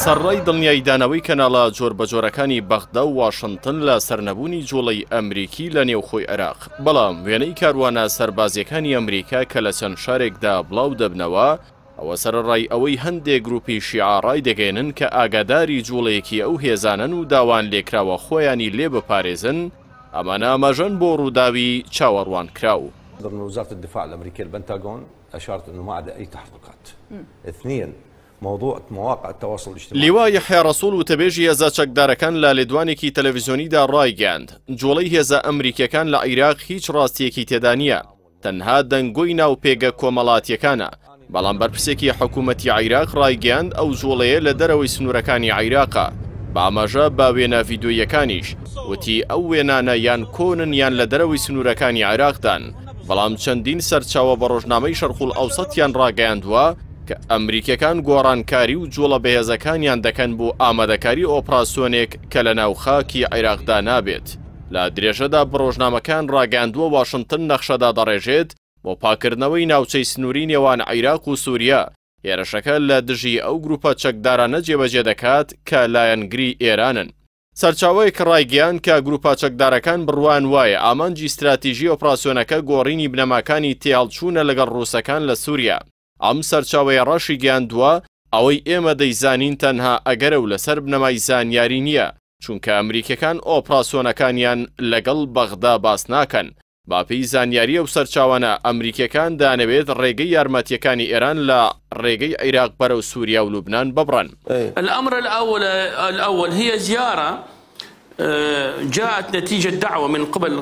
سەرڕای دڵنیاییدانەوەی کەناڵە جۆربەجۆرەکانی بەغدە و واشنتن لە سەرنەبوونی جوڵەی ئەمریکی لە نێوخۆی عێراق، بەڵام وێنەی کاروانە سەربازیەکانی ئەمریکا کە لە چەند شارێکدا بڵاو دەبنەوە، ئەوە سەرڕای ئەوەی هەندێک گروپی شیعاڕای دەگەێنن کە ئاگاداری جوڵەیەکی ئەو هێزانن و داوان لێکراوە خۆیانی لێ بپارێزن، ئەمانە ئاماژەن بۆ ڕووداوی چاوەڕوان کراو. ضمن وزارة الدفاع الأمريكية البنتاغون أشارت أنه ما عدا أي تحقيقات. اثنين، موضوع مواقع التواصل الاجتماعي. لیوا یحیا ڕەسوڵ وتەبێژی هێزە چەکدارەکان لە لێدوانێکی تەلەڤیزیۆنیدا ڕایگەاند جوڵەی هێزە ئەمریکیەکان لە عێراق هیچ ڕاستیەکی تێدا نییە، تەنها دەنگۆی ناوپێگە کۆمەڵاتیەکانە. بەڵام بەرپرسێکی حکوومەتی عێراق ڕایگەاند ئەو جوڵەیە لە دەرەوەی سنوورەکانی عێراقە. بە ئاماژە با وێنە ڤیدۆیەکانیش وتی ئەو وێنانە یان کۆنن یان لە دەرەوەی سنوورەکانی عێراقدان، بەڵام چەندین سەرچاوە بە ڕۆژنامەی شەرقول ئەوسەتیان ڕاگەیاندووە کە ئەمریکیەکان گۆڕانکاری و جوڵە بەهێزەکانیان دەکەن بۆ ئامادەکاری ئۆپراسیۆنێک کە لە ناوخاکی عێراقدا نابێت. لە درێژەدا بڕۆژنامەکان ڕاگەاندووە واشنتن نەخشەدا دەڕێژێت بۆ پاکردنەوەی ناوچەی سنووری نێوان عێراق و سووریا. هێرشەکە لە دژی ئەو گروپە چەکدارانە جێبەجێ دەکات کە لایەنگری ئێرانن. سەرچاوەیەک ڕایگەیان کە گروپە چەکدارەکان بڕوان وایە ئامانجی استراتیژی ئۆپراسیۆنەکە گۆڕینی بنەماکانی تێڵچوونە لەگەڵ ڕووسەکان لە سووریا. ئەم سەرچاوەیە ڕەشی گەیاندووە ئەوەی ئێمە دەیزانین تەنها ئەگەرە و لەسەر بنەمای زانیاری نییە، چونکە ئەمریکیەکان ئۆپراسیۆنەکانیان لەگەڵ بەغدا باس ناکەن. باپی زانیاری ئەو سەرچاوانە ئەمریکیەکان دانەوێت ڕێگەی یارمەتیەکانی ئێران لە ڕێگەی عێراق بەرەو سووریا و لوبنان ببڕن. الأمر الأول هي زيارة جاءت نتيجة دعوة من قبل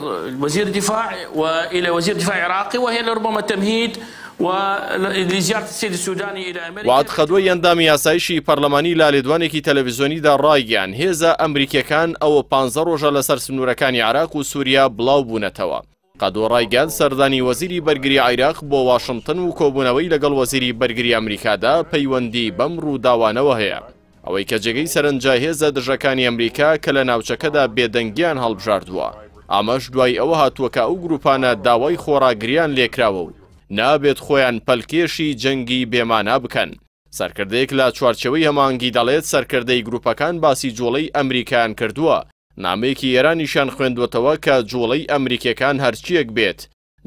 وزير الدفاع وإلى وزير الدفاع العراقي، وهي لربما تمهيد ولزيارة السيد السوداني إلى أمريكا. وعد خدوی ئەندامی یاسایشی پەرلەمانی لە لێدوانێکی تەلەڤیزیۆنیدا ڕایگەیان هێزە ئەمریکیەکان ئەوە 15 ڕۆژە لەسەر سنوورەکانی عێراق و سووریا بڵاو بوونەتەوە. قەدۆ ڕایگەاند سەردانی وەزیری بەرگری عێراق بۆ واشنتن و کۆبوونەوەی لەگەڵ وەزیری بەرگری ئەمریکادا پەیوەندی بەم ڕووداوانەوە هەیە، ئەوەی کە جێگەی سەرنجای هێزە دژەکانی ئەمریکا کە لە ناوچەکەدا بێدەنگیان هەڵبژاردووە. ئامەش دوای ئەوە هاتووە کە ئەو گروپانە داوای خۆراگریان لێکراوە و نابێت خۆیان پەلکێشی جەنگی بێمانە بکەن. سەرکردەیەک لە چوارچەوەی هەمانگی دەڵێت سەرکردەی گروپەکان باسی جوڵەی ئەمریکایان کردووە. نامەیەکی ئێرانیشان خوێندوەتەوە کە جوڵەی ئەمریکیەکان هەرچیەک بێت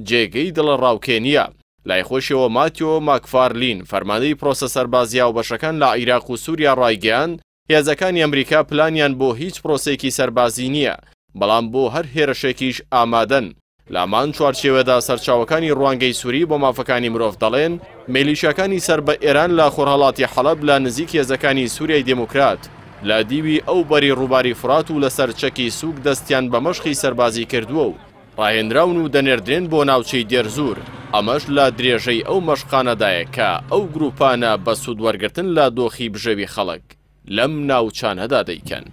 جێگەی دڵە ڕاوکێنیە. لای خۆشیەوە ماتیۆ ماکفارلین فەرماندەی پرۆسە سەربازیە و بەشەکان لە عێراق و سووریا ڕایگەیاند هێزەکانی ئەمریکا پلانیان بۆ هیچ پرۆسێکی سەربازی نییە، بەڵام بۆ هەر هێرشێکیش ئامادەن. لامان چوارچێوەدا سەرچاوەکانی ڕوانگەی سووری بۆ مافەکانی مرۆڤ دەڵێن میلیشیاکانی سەر بە ئێران لە خۆرهەڵاتی حەڵەب لە نزیک هێزەکانی سووریای دموکرات لە دیوی ئەو بەری ڕووباری فرات و لەسەر چەکی سووک دەستیان بە مەشقی سەربازی کردووە و ڕاهێنراون و دەنێردرێن بۆ ناوچەی دێرزور. ئەمەش لە درێژەی ئەو مەشقانەدایە کە ئەو گروپانە بە سوودوەرگرتن لە دۆخی بژەوی خەڵک لەم ناوچانەدا دەیکەن.